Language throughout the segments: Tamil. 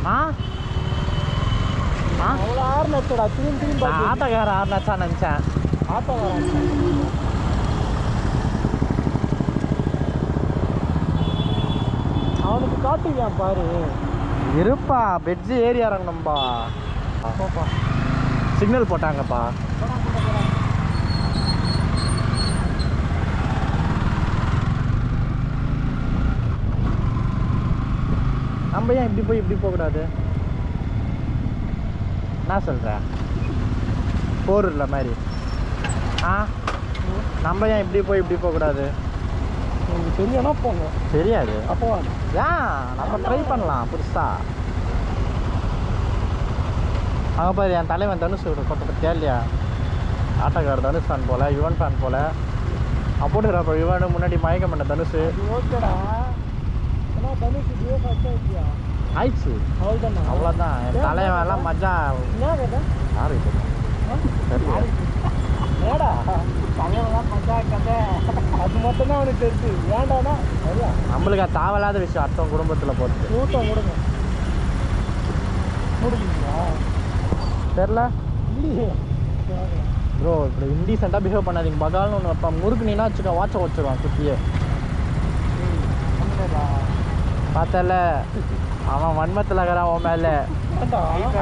ஆ அவ்வளோ ஆறுனச்சடா திரும்பி ஆட்டோக்கார ஆறுனச்சான்னு நினச்சேன். ஆட்டோக்காரன் அவனுக்கு காட்டுவியான் பாரு. இருப்பா பெட்ஜு ஏறி இறங்கணும்பா. சிக்னல் போட்டாங்கப்பா. நம்ம ஏன் இப்படி போய் இப்படி போகக்கூடாது? என்ன சொல்கிற? போர் இல்லை மாதிரி நம்ம ஏன் இப்படி போய் இப்படி போகக்கூடாது? உங்களுக்கு தெரியும்னா போங்க. தெரியாது அப்போ ஏன் நம்ம ட்ரை பண்ணலாம் புதுசாக. அங்கே பாரு என் தலைவன் தனுஷ் கொட்ட கேள்வியா. ஆட்டோக்கார தனுஷ் ஃபேன் போல், யுவன் ஃபேன் போல். அப்போட்டுக்கிறப்ப யுவனு முன்னாடி மயக்கம் பண்ண தனுஷ். ஓகேடா. ஆனால் தனுஷ் ஆயிடுச்சு அவ்வளோதான். என் தலைவன் எல்லாம் மஜா. யாரு ஏடா தலைவெல்லாம் மஜா கதை. அது மட்டும்தான் அவனுக்கு தெரிஞ்சு. ஏண்டானா நம்மளுக்கு அது தேவையில்லாத விஷயம். அர்த்தம் குடும்பத்தில் போட்டு கூட்டம் கொடுங்க முடியுங்களா தெரில இல்லையே ப்ரோ. இப்படி இன்டீசெண்டாக பிஹேவ் பண்ணாதீங்க. பகால்னு ஒன்று வைப்பான். முறுக்குனா வச்சுக்கோ வாட்சை வச்சுருவான் சுற்றியே. பார்த்தல அவன் வன்மத்தில் இருக்கிறான் உன் மேலே.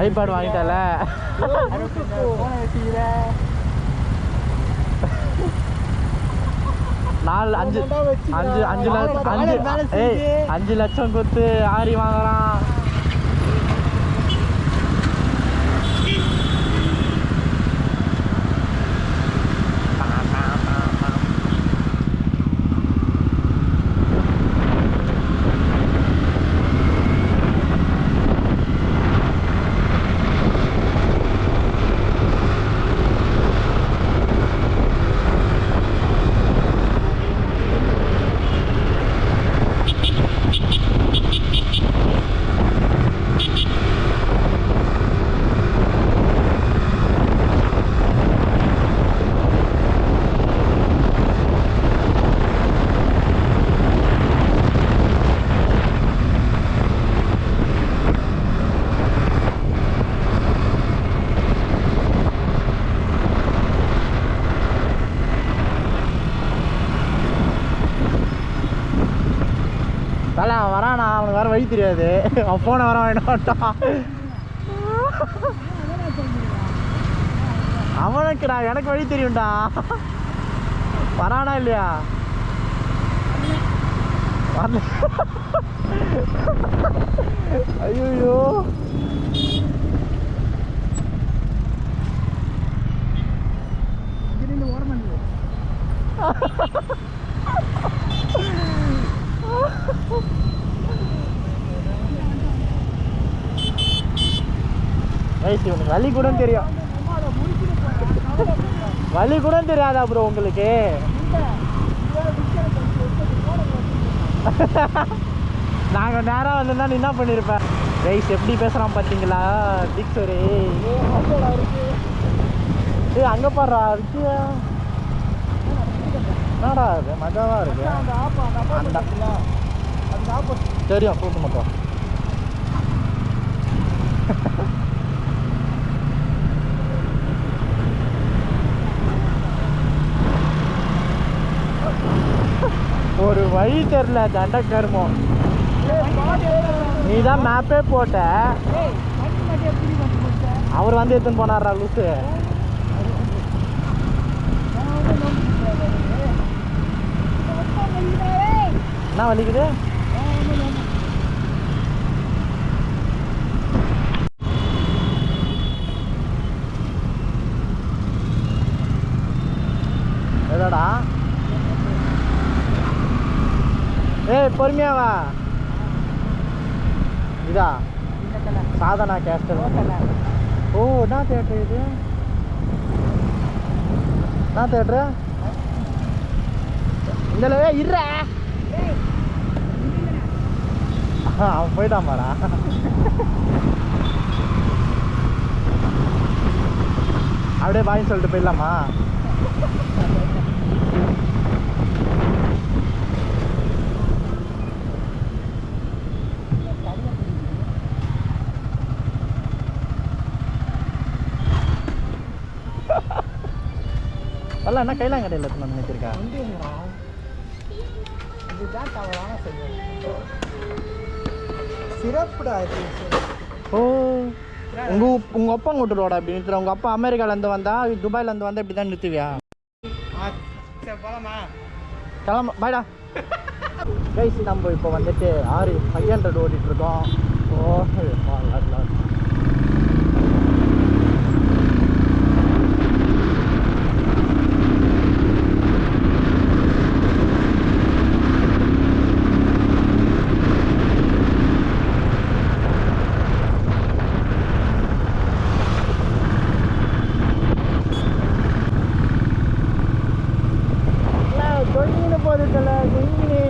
ஐபேட் வாங்கிட்டால. நாலு அஞ்சு அஞ்சு அஞ்சு லட்சம் 5 லட்சம் கொடுத்து ஆரி வாங்குறான். அவன் வரானா? அவனுக்கு வேறு வழி தெரியாது. அவன் ஃபோனை வர வேண்டாம். அவனுக்குடா எனக்கு வழி தெரியும்டா. வரானா இல்லையா? வரல. ஐயோ உனக்கு வலி கூட தெரியும். வலி கூட தெரியாதா ப்ரோ உங்களுக்கு? நாங்கள் நேராக வந்திருந்தா நீ என்ன பண்ணியிருப்பேன்? ரைஸ் எப்படி பேசுகிறான் பார்த்தீங்களா டிக்ஸரு? ஏ அங்கே பாடுறா இருக்கியா? என்னடா அது மஜாவாக இருக்கு. தெரியும் கூட்டு மட்டும். ஒரு வழி தெரில தண்ட கருமம். நீ தான் மேப்பே போட்ட. அவர் வந்து எடுத்துன்னு போனாரா லூசு? என்ன வலிக்குது? எதாடா? ஏய் பொறுமையாவா? இதா சாதனா கேஸ்டல். ஓ என்ன தேட்டர் இது? என்ன தேட்டரு? இந்த இருற அவன் போயிட்டான் பாரா. அப்படியே பாயின்னு சொல்லிட்டு போயிடலாமா? கல்ல என்ன கைலாங்கடையில் எடுத்துன்னு வந்து நினைச்சிருக்கா? வண்டிங்களா இதுதான் தவறான செய்வது. சிறப்புடா இது. ஓ உங்கள் அப்பா கூட்டு ரோடா அப்படி நிறுத்துற? உங்கள் அப்பா அமெரிக்காலேருந்து வந்தா துபாயிலேருந்து வந்தால் இப்படி தான் நிறுத்துவியா? சரி போகலாமா? கிளம்ப பாய்டா. கைஸ் நம்ம இப்போ வந்துட்டு 500 ஓட்டிகிட்ருக்கோம். ஓ கொங்கின்னு போகுதுல கொங்கினு.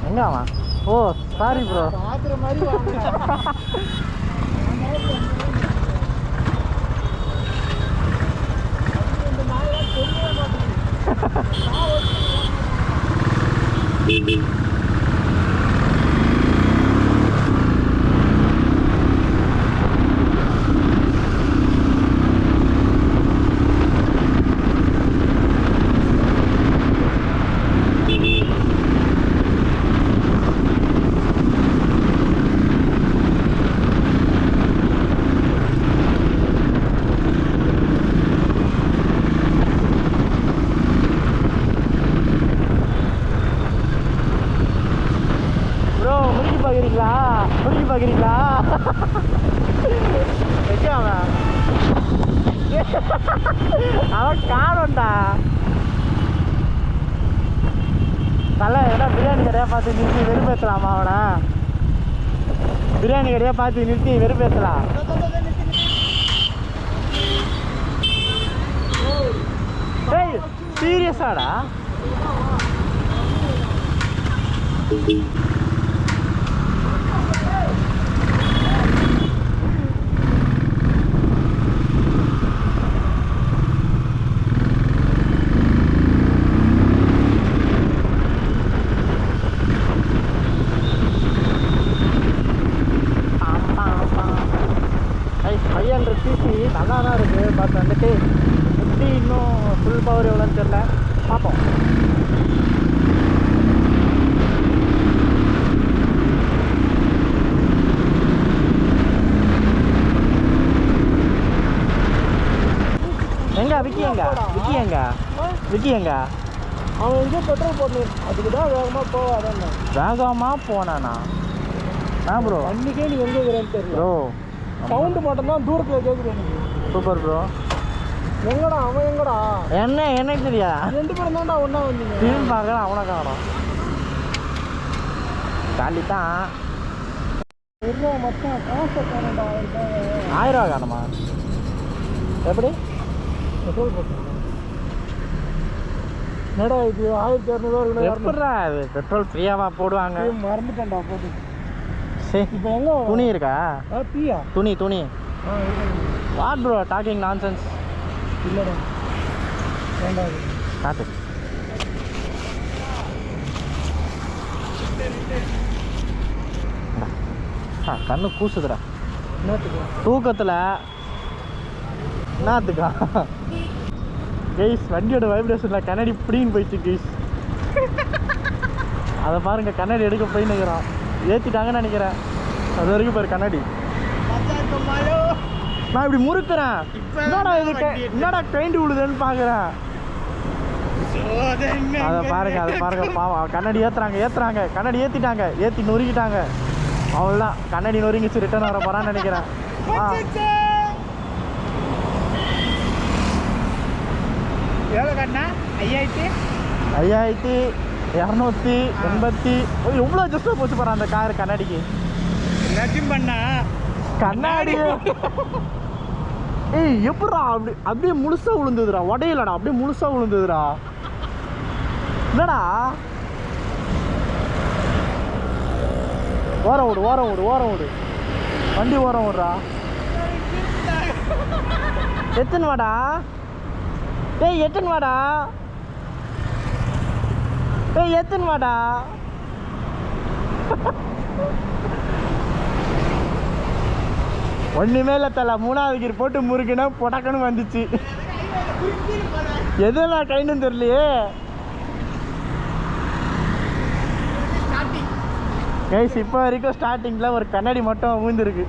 எங்க அவன்? ஓ சாரி ப்ரோ. பாக்குற மாதிரி வாங்க. இந்த நாயெல்லாம் தெரியவே மாட்டேங்குது. பார்க்குறீங்களா? அவன் அவன் காணோண்டா. நல்லா எதனா பிரியாணி கடையாக பார்த்து நிறுத்தி வெறுப்பேற்றலாமா? அவனை பிரியாணி கடையாக பார்த்து நிறுத்தி வெறுப்பேற்றலாம். ஏய் சீரியஸாடா? நல்லா தான் இருக்குது. பட் வந்துட்டு எப்படி இன்னும் ஃபுல் பவர் எவ்வளோன்னு தெரியல. பார்ப்போம். எங்க விக்கி எங்க விக்கி எங்க விக்கி எங்க? அவன் எங்கே பெட்ரோல் போட்டு அதுக்கு தான் வேகமாக போவாதான். வேகமாக போனானா? ப்ரோ அன்றைக்கே நீ எங்கே இருக்கிறேன்னு தெரியல ப்ரோ. சவுண்டு மட்டும்தான் தூரத்தில் கேட்குது எனக்கு. Super bro. எங்கடா அவன்? எங்கடா என்ன எனக்கு தெரியா? 2 பேரும் தான்டா ஒன்றா வந்தீங்க. திரும்பி பார்க்கலாம். அவனை காணும் காலி தான். மொத்தம் காசு காணடா. 1000 ரூபா காணுமா? எப்படி பெட்ரோல் போட்டு என்னடா இது 1200 இருக்கணும். எப்படா அது பெட்ரோல் ஃப்ரீயாவா போடுவாங்க? மறந்துட்டேன்டா போட்டு. சரி இப்போ எங்கே துணி இருக்கா? டீயா? துணி இருக்கு. What bro talking nonsense? இல்லைடா வேண்டாம். காட்டு. கண்ணு கூசுதுடா. என்னத்துக்கு? தூக்கத்தில் என்னத்துக்கா? கெய்ஸ் வண்டியோட வைப்ரேஷனில் கண்ணாடி இப்படின்னு போயிடுச்சு கெய்ஸ். அதை பாருங்க, கண்ணாடி எடுக்க போய் நிற்கிறான். ஏற்றிட்டாங்கன்னு நினைக்கிறேன். அது வரைக்கும் பாரு கண்ணாடி. நான் இப்படி முறுக்குறேன். என்னடா இது? என்னடா பெயிண்ட் விழுதுன்னு பார்க்குறேன். அதை பாருங்க பாவம். கண்ணாடி ஏற்றுறாங்க. கண்ணாடி ஏற்றிட்டாங்க. ஏற்றி நொறுக்கிட்டாங்க. அவ்வளோதான், கண்ணாடி நொறுங்கிச்சு. ரிட்டர்ன் வர போகிறான்னு நினைக்கிறேன். எவ்வளோ கண்ணா? 5280. எவ்வளோ ஜஸ்ட்டாக போச்சு போகிறான் அந்த கார் கண்ணாடிக்கு. எல்லாத்தையும் பண்ணா கண்ணாடி ஏய் எப்படா அப்படியே முழுசா விழுந்ததுடா. உடையலடா, அப்படியே முழுசா விழுந்ததுடா. என்னடா ஓரம் விடு ஓரம் விடு ஓரம் விடு வண்டி ஓரம் விடுறா எத்தனை வாடா ஏய் எத்தனை வாடா ஏய் எத்தனை வாடா ஒன்றுமே இல்லை தலை 3வது கீர் போட்டு முறுக்குன்னா பொடக்கன்னு வந்துச்சு எதுவும் நான் கைன்னு தெரியலையே கைஸ் இப்போ வரைக்கும் ஸ்டார்டிங்கில் ஒரு கண்ணாடி மட்டும் ஊந்துருக்கு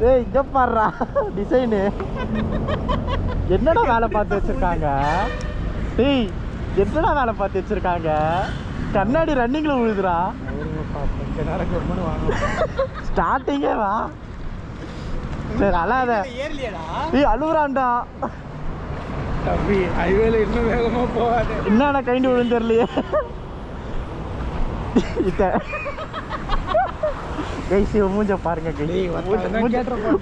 ஏய் இங்கே பாடுறா டிசைனு என்னடா வேலை பார்த்து வச்சுருக்காங்க டேய் என்னடா வேலை பார்த்து வச்சுருக்காங்க கண்ணாடி ரன்னிங்கில் விழுதுடா ஸ்டார்டிங்கே வா சரி அழாத ஏய் அழுகுறான்டா தம்பி ஹைவேல இன்னும் வேகமாக போகாது என்னடா கைண்டு விழுந்து தெரியலையே இத்த கைஸ் மூஞ்ச பாருங்க கைஸ்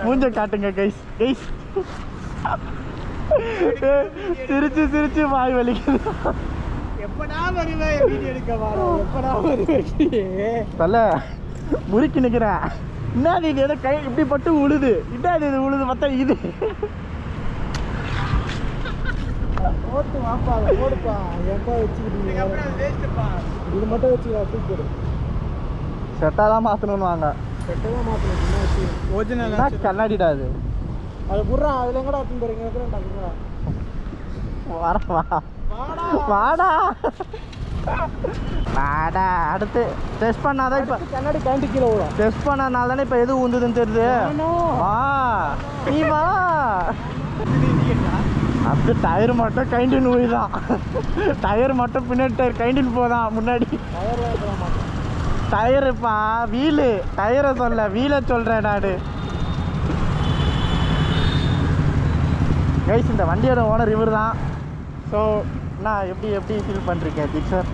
மூஞ்ச காட்டுங்க கைஸ் கைஸ் சிரிச்சு சிரிச்சு வாய் வலிக்குது எப்படா வருவேன் வீடியோ எடுக்க வரோம் எப்படா வருவேன் தல முறுக்கி நிற்கிறேன் என்னது இது ஏதோ கை இப்படி பட்டு உழுது என்னது இது உழுது பார்த்தா இது போட்டு வாப்பா போடுப்பா எப்போ வச்சுக்கிட்டீங்க இது மட்டும் வச்சுக்கலாம் தூக்கிடு செட்டாக தான் மாற்றணும்னு வாங்க செட்டை தான் மாற்றணும் ஒரிஜினல் கண்ணாடிடா அது அது புடுறா அதில் எங்கடா எடுத்துன்னு போகிறீங்க வரவா வாடா வாடா அடுத்து டெஸ்ட் பண்ணாதான் இப்போ கண்ணாடி கண்டு கீழே விடும் டெஸ்ட் பண்ணனால தானே இப்போ எது உந்துதுன்னு தெரியுது வா நீ வா அப்படி டயர் மட்டும் கைண்டின் ஊதான் டயர் மட்டும் பின்னாடி டயர் கைண்டின் போதான் முன்னாடி டயருப்பா வீலு டயரை சொல்ல வீலை சொல்கிறேன் நாடு கைஸ் இந்த வண்டியோட ஓனர் இவர் தான் ஸோ நான் எப்படி ஃபீல் பண்ணுறீங்க ஜிக் சார்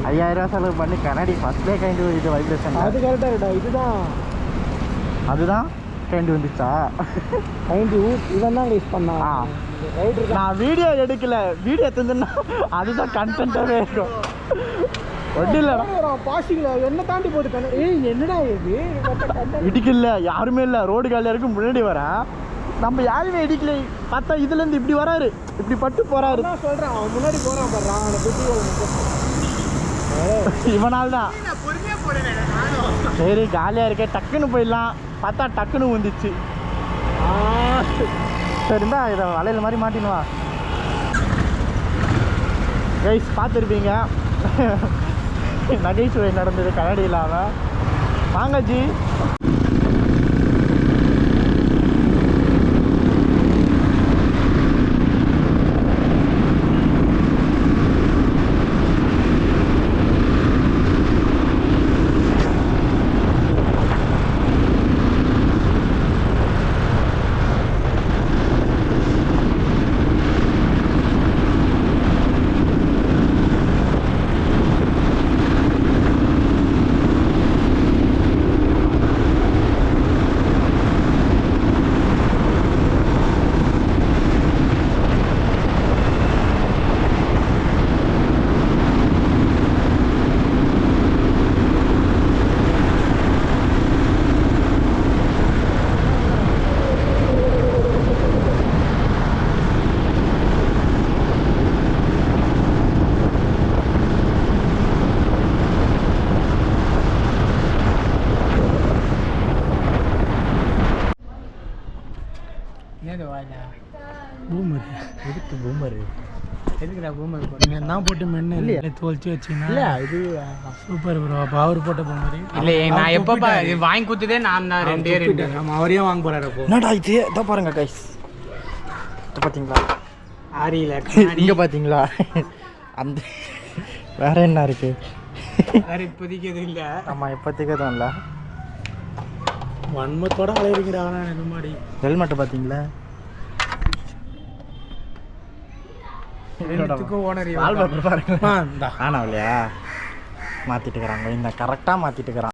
5000 செலவு பண்ணி கண்ணாடி ஃபஸ்ட்லேயே கைண்டு இது வைப்ரேஷன் அது கரெக்டாக இருக்கா இதுதான் அதுதான் கைண்டு வந்துச்சா கைண்டு இவன் தான் யூஸ் பண்ணா நான் வீடியோ எடுக்கல வீடியோ எடுத்துருந்தேன்னா அதுதான் கண்டென்ட்டாகவே இருக்கும் ஒன்றும் இல்லைடா பாசிங்களா என்ன தாண்டி போகுது கண்ணு ஏய் என்னடா இது இடிக்கல யாருமே இல்லை ரோடு காலியாக இருக்கும் முன்னாடி வரேன் நம்ம யாருமே இடிக்கல பார்த்தா இதுலேருந்து இப்படி வராரு இப்படி பட்டு போகிறாரு சொல்கிறேன் அவன் முன்னாடி போகிறான் பாடுறான் அவனை புத்தி இவனால் தான் சரி காலியாக இருக்கே டக்குன்னு போயிடலாம் பார்த்தா டக்குன்னு வந்துச்சு சரிந்தா இதை வளையல் மாதிரி மாட்டினுவா கைஸ் பார்த்துருப்பீங்க நகைச்சுவை நடந்தது கண்ணாடி இல்லாமல் வாங்க ஜி பூமர் எதுக்கு பூமரு எதுக்குடா பூமர் போட்டு நான் போட்டு மென்னு இல்லை தோல்ச்சி வச்சிங்கன்னா இல்லை இது சூப்பர் ப்ரோ அப்போ அவர் போட்ட பூமரி இல்லை நான் எப்போ வாங்கி கொடுத்ததே நான் தான் ரெண்டு நம்ம அவரையும் வாங்க போறாரு அப்போ என்னடா இது இதான் பாருங்க கைஸ் பார்த்தீங்களா ஆரியில் இங்கே பார்த்தீங்களா அந்த வேற என்ன இருக்கு வேறு இப்போதைக்கு எதுவும் இல்லை ஆமாம் இப்போதைக்கு எதுவும் இல்லை வன்மத்தோட அலையிறீங்கடா எனக்கு மாடி ஹெல்மெட்டு பார்த்தீங்களா ஓனர் பாருங்க ஆனா இல்லையா மாற்றிட்டுக்கிறாங்க இந்த கரெக்டாக மாற்றிட்டுக்கிறான்